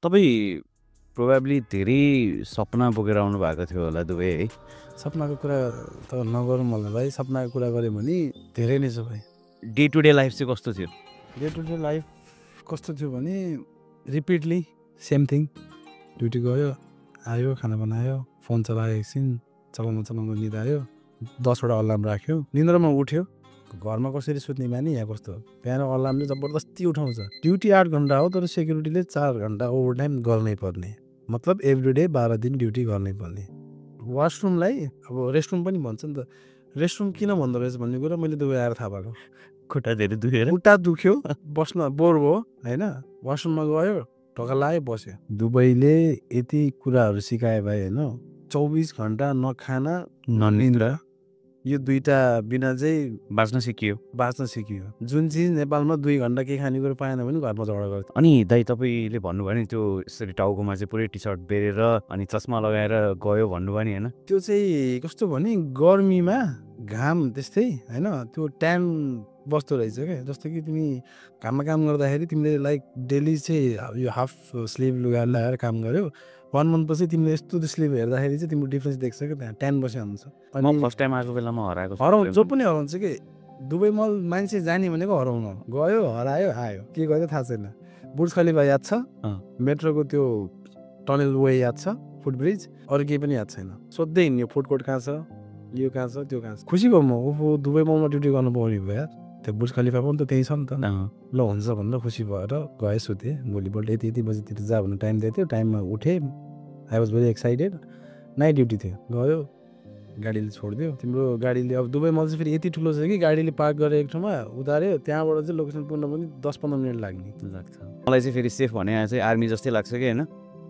तपाईँ प्रोबाब्ली धेरै सपना बोकेर आउनु भएको थियो होला दुबई है? सपनाको कुरा त नगरौँ होला भाइ। सपनाको कुरा गऱ्यो भने धेरै नै छ भाइ। डे टु डे लाइफ चाहिँ कस्तो थियो? डे टु डे लाइफ कस्तो थियो भने रिपिटली सेम थिङ। ड्युटी गयो, आयो, खाना बनायो, फोन चलायो, एकछिन चलाउँदा निद आयो, 10वटा अलार्म राख्यो, निन्द्रामा उठ्यो। घरमा कसरी सुत्ने बानी यहाँ कस्तो बिहान अलार्मले जबरजस्ती उठाउँछ। ड्युटी 8 घन्टा हो, तर सेक्युरिटीले 4 घन्टा ओभरटाइम गर्नै पर्ने। मतलब एभ्रिडे 12 दिन ड्युटी गर्नै पर्ने। वासरुमलाई अब रेस्टरुम पनि भन्छ नि त। रेस्टरुम किन भन्दो रहेछ भन्ने कुरा मैले दुबई आएर थाहा भएको। खुट्टा धेरै दुखेर? खुट्टा दुख्यो, बस्न बोर भयो होइन। वासरुममा गयो, ढोका लाग्यो, बस्यो। दुबईले यति कुराहरू सिकायो भाइ होइन। 24 घन्टा न खाना न निन्द्रा, यो दुईटा बिना चाहिँ बाँच्न सिकियो। जुन चिज नेपालमा 2 घन्टा केही खानेकुरो पाएन भने घरमा झगडा गर्छ। अनि दाइ तपाईँले भन्नुभयो नि त्यो यसरी टाउकोमा चाहिँ पुरै टी सर्ट बेरेर अनि चस्मा लगाएर गयो भन्नुभयो नि होइन? त्यो चाहिँ कस्तो भने गर्मीमा घाम त्यस्तै होइन, त्यो ट्यान बस्दो रहेछ क्या। जस्तो कि तिमी घाममा काम गर्दाखेरि तिमीले लाइक डेली चाहिँ यो हाफ स्लिभ लुगा लगाएर काम गर्यो, 1 मन्थपछि तिमीले यस्तो त्यो स्लिभ हेर्दाखेरि चाहिँ तिम्रो डिफ्रेन्स देख्छ क्या। त्यहाँ ट्यान बस्यो हुन्छ। म फर्स्ट टाइम आएको बेलामा हराएको हराउँछ, जो पनि हराउँछ कि दुबई मल मान्छे जाने भनेको हराउन। गयो, हरायो, आयो, के गर्यो थाहा छैन। बुर्ज खलिफा याद छ, मेट्रोको त्यो टनल वे याद छ, फुटब्रिज, अरू केही पनि याद छैन। सोध्दै हिँड्यो फुड कोर्ट कहाँ छ, यो कहाँ छ, त्यो कहाँ छ। खुसी भयो म, ओहो दुबई मलमा ड्युटी गर्नु पाउने भयो यार। त्यो बुर्ज खलिफा पनि त त्यही छ नि त। ल हुन्छ भनेर खुसी भएर गएँ, सुतेँ। भोलिपल्ट यति बजीतिर जा भन्नु टाइम दिएको थियो, टाइममा उठेँ। I was very excited. Night duty थियो, गयो, गाडीले छोडिदियो। तिम्रो गाडीले अब दुबई मल चाहिँ फेरि यति ठुलो छ कि गाडीले पार्क गरेर एक ठाउँमा उतार्यो, त्यहाँबाट चाहिँ लोकेसन पुग्न पनि 10-15 मिनट लाग्ने लाग्छ। मलाई चाहिँ फेरि सेफ भने चाहिँ आर्मी जस्तै लाग्छ कि होइन।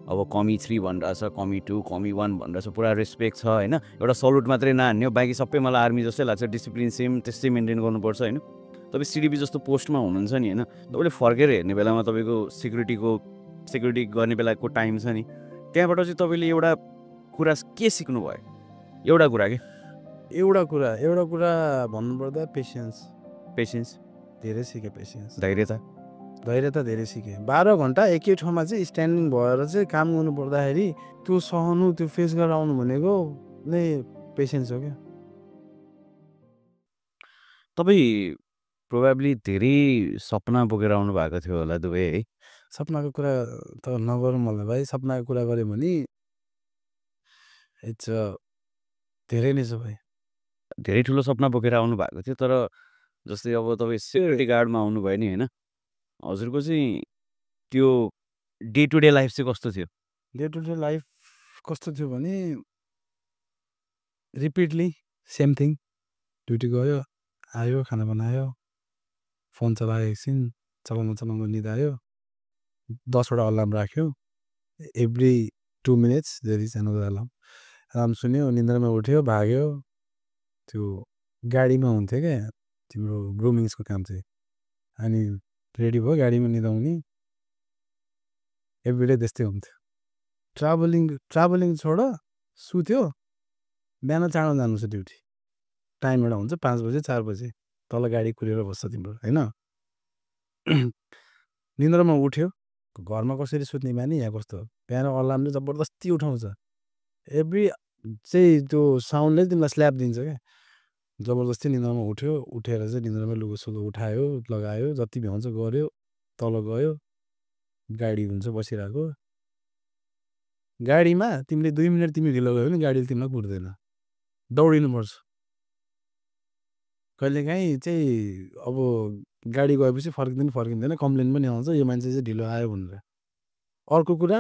अब कमी 3 भनिरहेको छ, कमी 2, कमी 1 भनिरहेको छ, पुरा रेस्पेक्ट छ होइन। एउटा सल्युट मात्रै नहान्ने हो, बाँकी सबै मलाई आर्मी जस्तै लाग्छ। डिसिप्लिन सेम त्यस्तै मेन्टेन गर्नुपर्छ होइन। तपाईँ सिडिपी जस्तो पोस्टमा हुनुहुन्छ नि होइन, तपाईँले फर्केर हेर्ने बेलामा तपाईँको सिक्युरिटी गर्ने बेलाको टाइम छ नि, त्यहाँबाट चाहिँ तपाईँले एउटा कुरा के सिक्नुभयो? एउटा कुरा भन्नुपर्दा पेसेन्स धेरै सिकेँ। पेसेन्स, धैर्यता धेरै सिकेँ। 12 घन्टा एकै ठाउँमा चाहिँ स्ट्यान्डिङ भएर चाहिँ काम गर्नु पर्दाखेरि त्यो सहनु, त्यो फेस गरेर आउनु भनेको नै पेसेन्स हो क्या। तपाईँ प्रोबाब्ली धेरै सपना बोकेर आउनु भएको थियो होला दुबई है? सपनाको कुरा त नगरौँ होला भाइ। सपनाको कुरा गऱ्यो भने इट्स धेरै नै छ भाइ। धेरै ठुलो सपना बोकेर आउनु भएको थियो, तर जस्तै अब तपाईँ सेक्युरिटी गार्डमा आउनुभयो नि होइन, हजुरको चाहिँ त्यो डे टु डे लाइफ चाहिँ कस्तो थियो? डे टु डे लाइफ कस्तो थियो भने रिपिटली सेम थिङ। ड्युटी गयो, आयो, खाना बनायो, फोन चलायो, एकछिन चलाउँदा निद आयो, 10वटा अलार्म राख्यो, every 2 minutes there is another alarm. Alarm सुन्यो, निन्द्रामा उठ्यो, भाग्यो। त्यो गाडीमा हुन्थ्यो क्या तिम्रो ग्रुमिङ्सको काम चाहिँ। अनि रेडी भयो, गाडीमा निदाउने, एभ्रिडे त्यस्तै हुन्थ्यो। ट्राभलिङ छोड, सुत्यो, बिहान चाँडो जानु छ ड्युटी। टाइम एउटा हुन्छ 5 बजे 4 बजे, तल गाडी कुरेर बस्छ तिम्रो होइन। निन्द्रामा उठ्यो, घरमा कसरी सुत्ने बानी यहाँ कस्तो बिहान अलार्मले जबरजस्ती उठाउँछ। एभ्री चाहिँ त्यो साउन्डले तिमीलाई स्ल्याप दिन्छ क्या। जबरजस्ती निन्द्रामा उठ्यो, उठेर चाहिँ निन्द्रामा लुगोसुगो उठायो, लगायो, जति भ्याउँछ गऱ्यो, तल गयो, गाडी हुन्छ बसिरहेको। गाडीमा तिमीले 2 मिनट तिमी ढिलो गयो भने गाडीले तिमीलाई कुर्दैन, दौडिनुपर्छ। कहिलेकाहीँ चाहिँ अब गाडी गएपछि फर्किँदैन, कम्प्लेन पनि आउँछ, यो मान्छे चाहिँ ढिलो आयो भनेर। अर्को कुरा,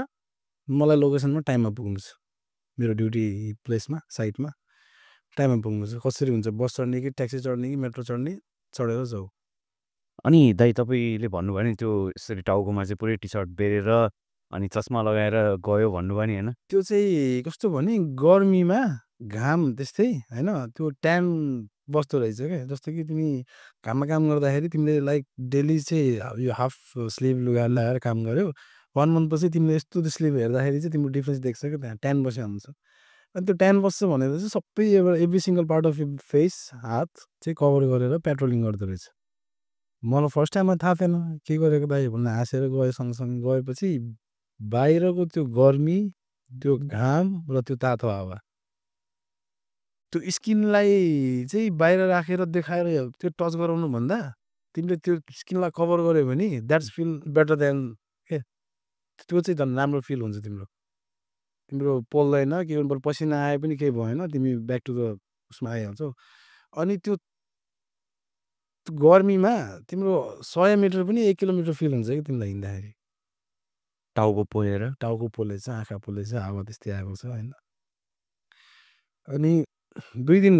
मलाई लोकेसनमा टाइममा पुग्नु छ, मेरो ड्युटी प्लेसमा साइटमा टाइममा पुग्नु छ। कसरी हुन्छ, बस चढ्ने कि ट्याक्सी चढ्ने कि मेट्रो चढ्ने, चढेर जाऊ। अनि दाइ तपाईँले भन्नुभयो नि त्यो यसरी टाउकोमा चाहिँ पुरै टी सर्ट बेरेर अनि चस्मा लगाएर गयो भन्नुभयो नि होइन? त्यो चाहिँ कस्तो भने गर्मीमा घाम त्यस्तै होइन, त्यो ट्यान बस्दो रहेछ क्या। जस्तो कि तिमी घाममा काम गर्दाखेरि तिमीले लाइक डेली चाहिँ यो हाफ स्लिभ लुगा लगाएर काम गर्यो, 1 मन्थपछि तिमीले यस्तो त्यो स्लिभ हेर्दाखेरि चाहिँ तिम्रो डिफ्रेन्स देख्छ क्या। त्यहाँ ट्यान बस्यो हुन्छ। अनि त्यो ट्यान बस्छ भनेर चाहिँ सबै एभ्री सिङ्गल पार्ट अफ यो फेस, हात चाहिँ कभर गरेर पेट्रोलिङ गर्दो रहेछ। मलाई फर्स्ट टाइममा थाहा थिएन के गरेको दाइ भनेर हाँसेर गयो। सँगसँगै गएपछि बाहिरको त्यो गर्मी, त्यो घाम र त्यो तातो हावा त्यो स्किनलाई चाहिँ बाहिर राखेर देखाएर त्यो टच गराउनु भन्दा तिमीले त्यो स्किनलाई कभर गर्यो भने द्याट्स फिल बेटर देन के त्यो चाहिँ झन् राम्रो फिल हुन्छ तिम्रो पोल्दैन के गर्नु पसिना आए पनि केही भएन तिमी ब्याक टु द उसमा आइहाल्छौ अनि त्यो गर्मीमा तिम्रो 100 मिटर पनि 1 किलोमिटर फिल हुन्छ कि तिमीलाई हिँड्दाखेरि टाउको पोलेछ आँखा पोलेछ हावा त्यस्तै आएको छ होइन अनि 2 दिन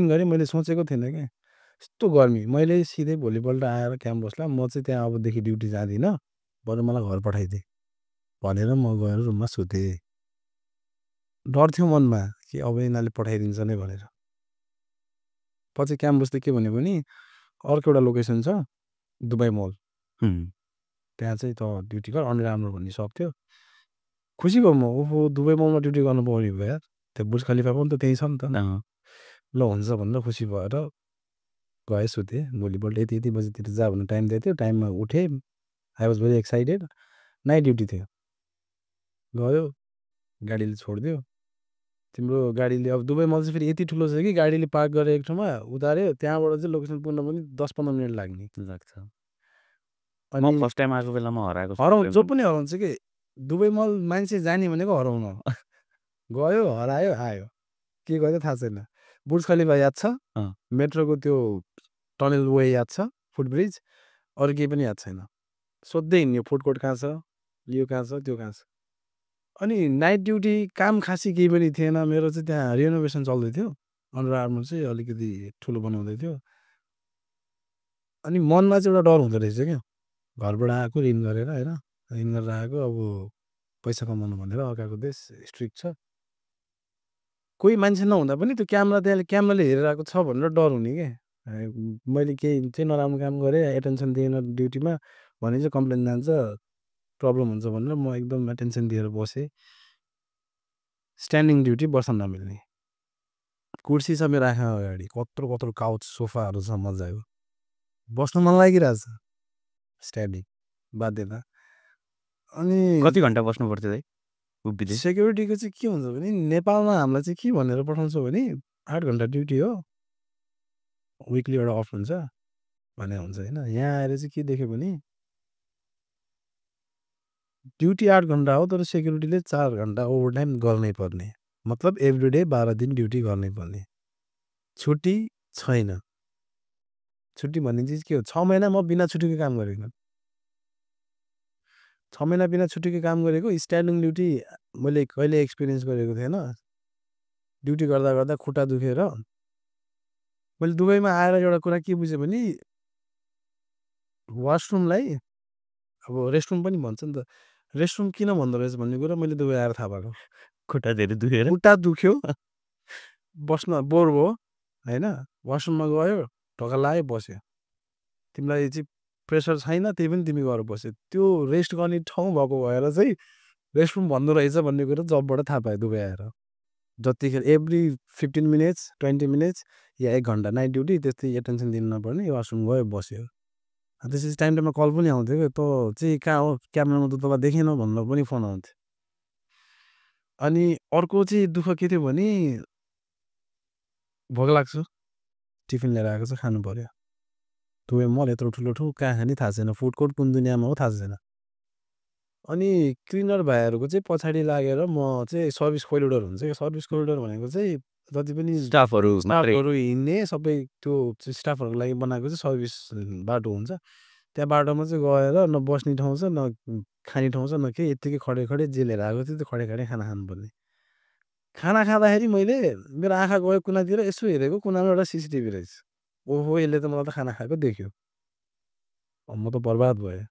गरेँ मैले सोचेको थिएन क्या यस्तो गर्मी मैले सिधै भोलिपल्ट आएर क्याम्प बस्ला म चाहिँ त्यहाँ अबदेखि ड्युटी जाँदिनँ बरु मलाई घर पठाइदिए भनेर म गएर रुममा सुतेँ डर थियो मनमा कि अब यिनीहरूले पठाइदिन्छ नै भनेर पछि क्याम्प बस्दै के भन्यो भने अर्को एउटा लोकेसन छ दुबई मल त्यहाँ चाहिँ त ड्युटी गर अन्डर आर्मर भन्ने सप थियो खुसी भयो म ओहो दुबई मलमा ड्युटी गर्नु पाउने भयो यार त्यो बुर्ज खलिफा पनि त त्यहीँ छ नि त ल हुन्छ भनेर खुसी भएर गएँ सुतेँ भोलिपल्ट यति बजीतिर जा भन्ने टाइम दिएको थियो टाइममा उठेँ I was very excited night duty थियो गयो गाडीले छोडिदियो तिम्रो गाडीले अब दुबई मल चाहिँ फेरि यति ठुलो छ कि गाडीले पार्क गरेर एक ठाउँमा उतार्यो त्यहाँबाट चाहिँ लोकेसन पुग्न पनि 10-15 मिनट लाग्ने लाग्छ अनि फर्स्ट टाइम आएको बेलामा हराएको जो पनि हराउँछ कि दुबई मल मान्छे जाने भनेको हराउन गयो हरायो आयो के गर्यो थाहा छैन बुर्ज खलिफा याद छ मेट्रोको त्यो टनल वे याद छ फुटब्रिज अरू केही पनि याद छैन सोध्दै हिँड्यो फुड कोर्ट कहाँ छ यो कहाँ छ त्यो कहाँ छ अनि नाइट ड्युटी काम खासै केही पनि थिएन मेरो चाहिँ त्यहाँ रिनोभेसन चल्दै थियो अन्डर आर्मर चाहिँ अलिकति ठुलो बनाउँदै थियो अनि मनमा चाहिँ एउटा डर हुँदो रहेछ क्या घरबाट आएको ऋण गरेर होइन ऋण गरेर आएको अब पैसा कमाउनु भनेर अर्काको देश स्ट्रिक्ट छ कोही मान्छे नहुँदा पनि त्यो क्यामेराले हेरेर आएको छ भनेर डर हुने क्या मैले केही चाहिँ नराम्रो काम गरेँ एटेन्सन दिएन ड्युटीमा भने चाहिँ कम्प्लेन जान्छ प्रब्लम हुन्छ भनेर म एकदम एटेन्सन दिएर बसेँ स्ट्यान्डिङ ड्युटी बस्न नमिल्ने कुर्सी छ मेरो आँखा अगाडि कत्रो काउच सोफाहरू छ मजाको बस्न मन लागिरहेछ स्ट्यान्डिङ बाध्यता अनि कति घन्टा बस्नु पर्थ्यो दाइ उभिँदै सेक्युरिटीको चाहिँ के हुन्छ भने नेपालमा हामीलाई चाहिँ के भनेर पठाउँछ भने 8 घन्टा ड्युटी हो विकली एउटा अफ हुन्छ भने हुन्छ होइन यहाँ आएर चाहिँ के देख्यो भने ड्युटी 8 घन्टा हो तर सेक्युरिटीले 4 घन्टा ओभरटाइम गर्नै पर्ने मतलब एभ्रिडे 12 दिन ड्युटी गर्नै पर्ने छुट्टी छैन छुट्टी भन्ने चिज के हो 6 महिना म बिना छुट्टीको काम गरेको 6 महिना बिना छुट्टीको काम गरेको स्ट्यान्डिङ ड्युटी मैले कहिले एक्सपिरियन्स गरेको थिएन ड्युटी गर्दा गर्दा खुट्टा दुखेर मैले दुबईमा आएर एउटा कुरा के बुझेँ भने वासरुमलाई अब रेस्टरुम पनि भन्छ नि त रेस्टरुम किन भन्दो रहेछ भन्ने कुरा मैले दुबई आएर थाहा पाएको खुट्टा धेरै दुखेर खुट्टा दुख्यो बस्न बोर भयो होइन वासरुममा गयो ढोका लाग्यो बस्यो तिमीलाई चाहिँ प्रेसर छैन त्यही पनि तिमी गएर बस्यो त्यो रेस्ट गर्ने ठाउँ भएको भएर चाहिँ रेस्टरुम भन्दो रहेछ भन्ने कुरा जबबाट थाहा पायो दुबई आएर जतिखेर एभ्री 15 मिनट्स 20 मिनट्स या 1 घन्टा नाइट ड्युटी त्यस्तै एटेन्सन दिनु नपर्ने वासरुम गयो बस्यो त्यसपछि टाइममा कल पनि आउँथ्यो क्या तँ चाहिँ कहाँ हो क्यामेरामा त तँलाई देखेन भनेर पनि फोन आउँथ्यो अनि अर्को चाहिँ दुःख के थियो भने भोक लाग्छ टिफिन लिएर आएको छ खानु पर्यो दुबई मल यत्रो ठुलो कहाँ खाने थाहा छैन फुड कोर्ट कुन दुनियाँमा हो थाहा छैन अनि क्लिनर भाइहरूको चाहिँ पछाडि लागेर म चाहिँ सर्भिस कोरिडोर हुन्छ क्या सर्भिस कोरिडोर भनेको चाहिँ जति पनि स्टाफहरू हिँड्ने सबै त्यो स्टाफहरूको लागि बनाएको चाहिँ सर्भिस बाटो हुन्छ त्यहाँ बाटोमा चाहिँ गएर न बस्ने ठाउँ छ न खाने ठाउँ छ न केही यत्तिकै खडे जे लिएर आएको थियो त्यो खडे खाना खानुपर्ने खाना खाँदाखेरि मैले मेरो आँखा गयो कुनातिर यसो हेरेको कुनामा एउटा सिसिटिभी रहेछ ओहो यसले त मलाई त खाना खाएको देख्यो म त बर्बाद भएँ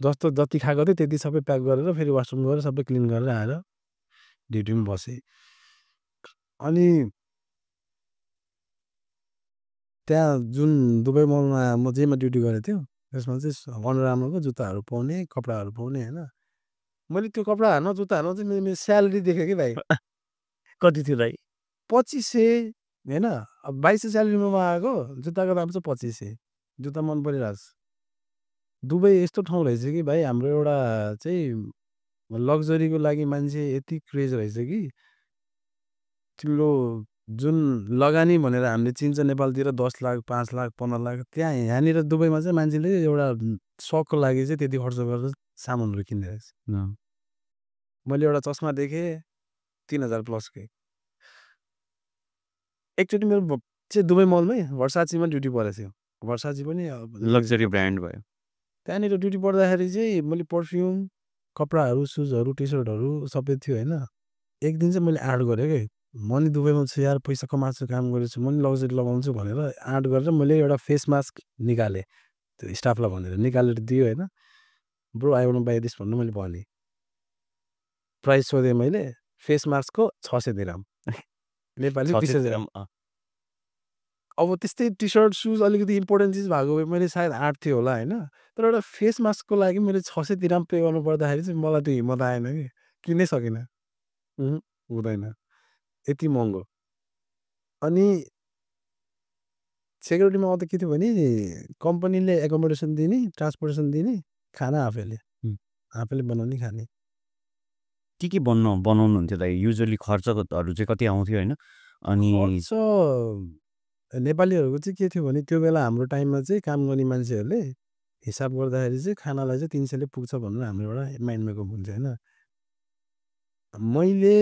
जति खाएको थियो त्यति सबै प्याक गरेर फेरि वासरुम गएर सबै क्लिन गरेर आएर ड्युटीमा बसेँ अनि त्यहाँ जुन दुबई मलमा म जेमा ड्युटी गरेको थियो त्यसमा चाहिँ अन्डर आर्मरको जुत्ताहरू पाउने कपडाहरू पाउने होइन मैले त्यो कपडा हार्न जुत्ता हार्न चाहिँ मेरो स्यालेरी देखेँ कि भाइ कति थियो दाइ 2500 होइन अब 2200 स्यालेरीमा आएको जुत्ताको दाम चाहिँ 2500 जुत्ता मन परिरहेको छ दुबई यस्तो ठाउँ रहेछ कि भाइ हाम्रो एउटा चाहिँ लग्जरीको लागि मान्छे यति क्रेज रहेछ कि तिम्रो जुन लगानी भनेर हामीले चिन्छ नेपालतिर 10 लाख 5 लाख 15 लाख त्यहाँ यहाँनिर दुबईमा चाहिँ मान्छेले एउटा सकको लागि चाहिँ त्यति खर्च गरेर सामानहरू किन्ने रहेछ मैले एउटा चस्मा देखेँ 3000 प्लसकै एकचोटि मेरो चाहिँ दुबई मलमै वर्साचीमा ड्युटी परेको थियो वर्साची पनि लग्जरी ब्रान्ड भयो त्यहाँनिर ड्युटी पर्दाखेरि चाहिँ मैले पर्फ्युम कपडाहरू सुजहरू टी सर्टहरू सबै थियो होइन एक दिन चाहिँ मैले आर्ट गरेँ कि म नि दुबईमा छु यार पैसा कमाएको छु काम गरेको छु म नि लग्जरी लगाउँछु भनेर आर्ट गरेर मैले एउटा फेस मास्क निकालेँ त्यो स्टाफलाई भनेर निकालेर दियो होइन bro I want by this भन्नु मैले भनेँ प्राइस सोधेँ मैले फेस मास्कको 600 दिराम नेपाली 20,000 दिराम अब त्यस्तै टी सर्ट सुज अलिकति इम्पोर्टेन्ट चिज भएको भए मैले सायद आर्ट थियो होला होइन तर एउटा फेस मास्कको लागि मैले 600 दिराम पे गर्नु पर्दाखेरि चाहिँ मलाई त्यो हिम्मत आएन कि किन्नै सकिनँ हुँदैन यति महँगो अनि सेक्युरिटीमा आउँदा के थियो भने कम्पनीले एकोमोडेसन दिने ट्रान्सपोर्टेसन दिने खाना आफैले बनाउने खाने के बनाउनुहुन्थ्यो दाइ युजली खर्चहरू चाहिँ कति आउँथ्यो होइन अनि खर्च नेपालीहरूको चाहिँ के थियो भने त्यो बेला हाम्रो टाइममा चाहिँ काम गर्ने मान्छेहरूले हिसाब गर्दाखेरि चाहिँ खानालाई चाहिँ 300ले पुग्छ भनेर हाम्रो एउटा माइन्ड मेकअप हुन्थ्यो होइन मैले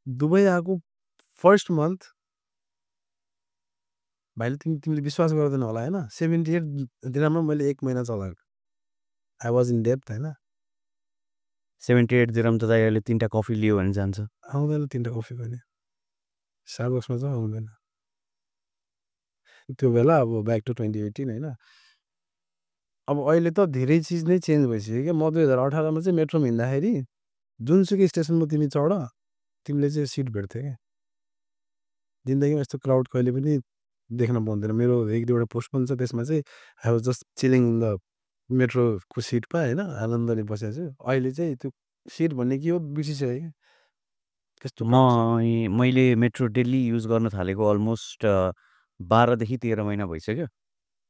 दुबई आएको फर्स्ट मन्थ भाइले तिमीले विश्वास गर्दैन होला होइन 78 दिनमा मैले 1 महिना चलाएको आई वाज इन डेप्थ होइन 78 दिरम त दाइ अहिले 3टा कफी लियो भने जान्छ आउँदैन 3टा कफी पनि स्टारबक्समा चाहिँ आउँदैन त्यो बेला अब ब्याक टु 2018 होइन अब अहिले त धेरै चिज नै चेन्ज भइसक्यो क्या म 2018मा चाहिँ मेट्रोमा हिँड्दाखेरि जुनसुकै स्टेसनमा तिमी चढ तिमीले चाहिँ सिट भेट्थ्यो क्या जिन्दगीमा यस्तो क्राउड कहिले पनि देख्न पाउँदैन मेरो एक दुईवटा पोस्ट पनि छ त्यसमा चाहिँ I was just chilling in the मेट्रोको सिटमा होइन आनन्दले बसेको छु अहिले चाहिँ त्यो सिट भन्ने के हो बिर्सिसक्यो क्या कस्तो मैले मेट्रो डेली युज गर्न थालेको अलमोस्ट 12देखि 13 महिना भइसक्यो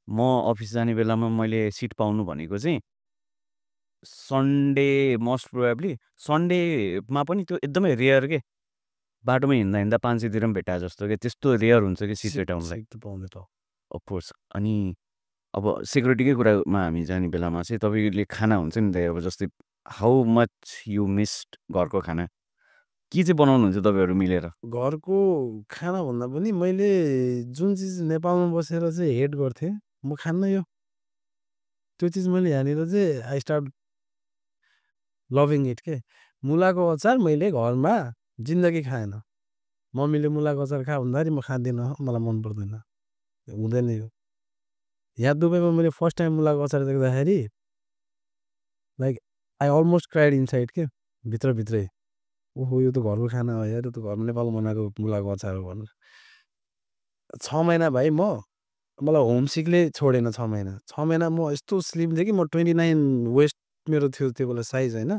म अफिस जाने बेलामा मैले सिट पाउनु भनेको चाहिँ सन्डे मोस्ट प्रोबेबली सन्डेमा पनि त्यो एकदमै रेयर के बाटोमा हिँड्दा 500 दिरम भेटाए जस्तो कि त्यस्तो रेयर हुन्छ कि सिट भेटाउनुलाई पाउने त अफकोर्स अनि अब सेक्युरिटीकै कुरामा हामी जाने बेलामा चाहिँ तपाईँले खाना हुन्छ नि त अब जस्तै हाउ मच यु मिस्ड घरको खाना के चाहिँ बनाउनुहुन्छ तपाईँहरू मिलेर घरको खाना भन्दा पनि मैले जुन चिज नेपालमा बसेर चाहिँ हेट गर्थेँ म खान्न यो त्यो चिज मैले यहाँनिर चाहिँ आई स्टार्ट लभिङ इट के मुलाको अचार मैले घरमा जिन्दगी खाएन मम्मीले मुलाको अचार खा भन्दाखेरि म खाँदिनँ मलाई मन पर्दैन हुँदैन यो यहाँ दुबईमा मैले फर्स्ट टाइम मुलाको अचार देख्दाखेरि like I almost cried inside के भित्रभित्रै ओहो यो त घरको खाना हो यार यो त घरमा नेपालमा बनाएको मुलाको अचार हो भनेर 6 महिना भाइ मलाई होमसिकले छोडेन 6 महिना 6 महिना म यस्तो स्लिम थिएँ कि म 29 वेस्ट मेरो थियो त्यो बेला साइज होइन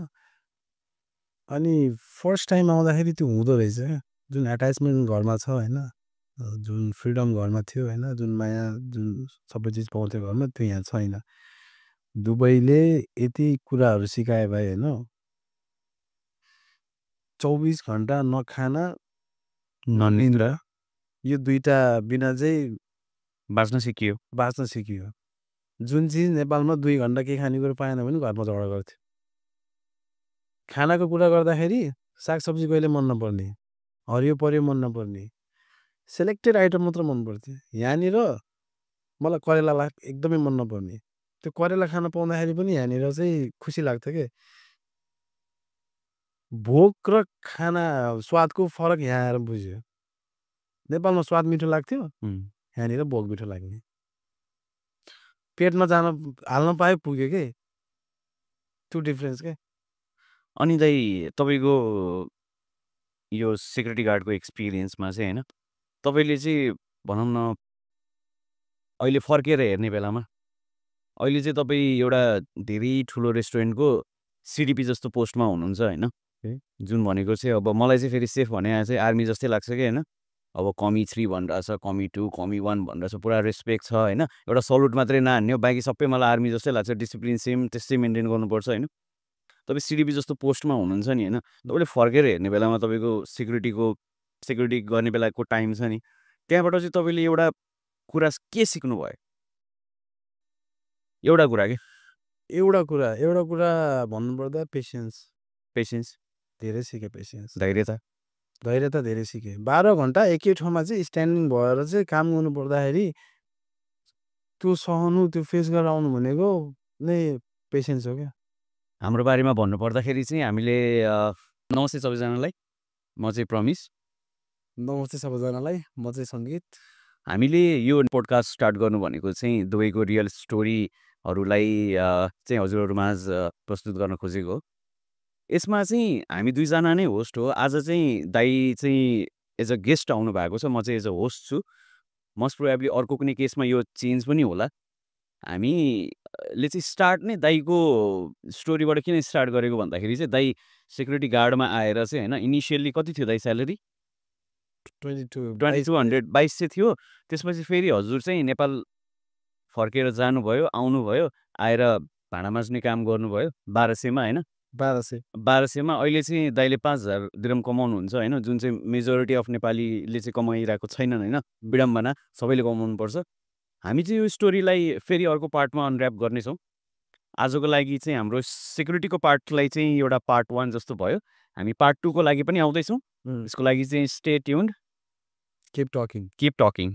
अनि फर्स्ट टाइम आउँदाखेरि त्यो हुँदो रहेछ क्या जुन एट्याचमेन्ट घरमा छ होइन जुन फ्रिडम घरमा थियो होइन जुन माया जुन सबै चिज पाउँथ्यो घरमा त्यो यहाँ छैन दुबईले यति कुराहरू सिकाए भाइ होइन 24 घन्टा नखाना ननिन्द्रा यो दुईटा बिना चाहिँ बाँच्न सिकियो जुन चिज नेपालमा 2 घन्टा केही खानेकुरो पाएन भने घरमा झगडा गर्थ्यो खानाको कुरा गर्दाखेरि सागसब्जी कहिले मन नपर्ने हरियो परियो मन नपर्ने सेलेक्टेड आइटम मात्र मन पर्थ्यो यहाँनिर मलाई करेला एकदमै मन नपर्ने त्यो करेला खान पाउँदाखेरि पनि यहाँनिर चाहिँ खुसी लाग्थ्यो के भोक र खाना स्वादको फरक यहाँ आएर बुझ्यो नेपालमा स्वाद मिठो लाग्थ्यो यहाँनिर भोक मिठो लाग्ने पेटमा जान हाल्न पाए पुग्यो के त्यो डिफ्रेन्स के अनि दाइ तपाईँको यो सेक्युरिटी गार्डको एक्सपिरियन्समा चाहिँ होइन तपाईँले चाहिँ भनौँ न अहिले फर्केर हेर्ने बेलामा अहिले चाहिँ तपाईँ एउटा धेरै ठुलो रेस्टुरेन्टको सिडिपी जस्तो पोस्टमा हुनुहुन्छ होइन जुन भनेको चाहिँ अब मलाई चाहिँ फेरि सेफ भने चाहिँ आर्मी जस्तै लाग्छ कि होइन अब कमी 3 भनिरहेछ, कमी 2, कमी 1 भनिरहेछ, पुरा रेस्पेक्ट छ होइन। एउटा सल्युट मात्रै नहान्ने हो, बाँकी सबै मलाई आर्मी जस्तै लाग्छ। डिसिप्लिन सेम त्यस्तै मेन्टेन गर्नुपर्छ होइन। तपाईँ सिडिपी जस्तो पोस्टमा हुनुहुन्छ नि होइन, तपाईँले फर्केर हेर्ने बेलामा तपाईँको सिक्युरिटी गर्ने बेलाको टाइम छ नि, त्यहाँबाट चाहिँ तपाईँले एउटा कुरा के सिक्नुभयो? एउटा कुरा के एउटा कुरा भन्नुपर्दा पेसेन्स धेरै सिकेँ। पेसेन्स धैर्यता धेरै सिकेँ। 12 घन्टा एकै ठाउँमा चाहिँ स्ट्यान्डिङ भएर चाहिँ काम गर्नु पर्दाखेरि त्यो सहनु, त्यो फेस गरेर आउनु भनेको नै पेसेन्स हो क्या। हाम्रो बारेमा भन्नुपर्दाखेरि चाहिँ हामीले नमस्ते सबैजनालाई, म चाहिँ प्रमिस। नमस्ते सबैजनालाई, म चाहिँ सङ्गीत। हामीले यो पोडकास्ट स्टार्ट गर्नु भनेको चाहिँ दुवैको रियल स्टोरीहरूलाई चाहिँ हजुरहरूमाझ प्रस्तुत गर्न खोजेको हो। यसमा चाहिँ हामी दुईजना नै होस्ट हो। आज चाहिँ दाइ चाहिँ एज अ गेस्ट आउनु भएको छ, म चाहिँ एज अ होस्ट छु। मोस्ट प्रोबेबली अर्को कुनै केसमा यो चेन्ज पनि होला। हामीले चाहिँ स्टार्ट नै दाइको स्टोरीबाट किन स्टार्ट गरेको भन्दाखेरि चाहिँ दाइ सेक्युरिटी गार्डमा आएर चाहिँ होइन, इनिसियल्ली कति थियो दाइ स्यालेरी? 2200 चाहिँ थियो। त्यसपछि फेरि हजुर चाहिँ नेपाल फर्केर जानुभयो, आउनुभयो, आएर भाँडा माझ्ने काम गर्नुभयो 1200मा होइन। 1200मा अहिले चाहिँ दाइले 5000 दिरहम कमाउनुहुन्छ होइन, जुन चाहिँ मेजोरिटी अफ नेपालीले चाहिँ कमाइरहेको छैनन् होइन। विडम्बना, सबैले कमाउनुपर्छ। हामी चाहिँ यो स्टोरीलाई फेरि अर्को पार्टमा अनऱ्याप गर्नेछौँ। आजको लागि चाहिँ हाम्रो सेक्युरिटीको पार्टलाई चाहिँ एउटा पार्ट 1 जस्तो भयो। हामी पार्ट 2 को लागि पनि आउँदैछौँ। यसको लागि चाहिँ स्टे ट्युन्ड, किप टकिङ।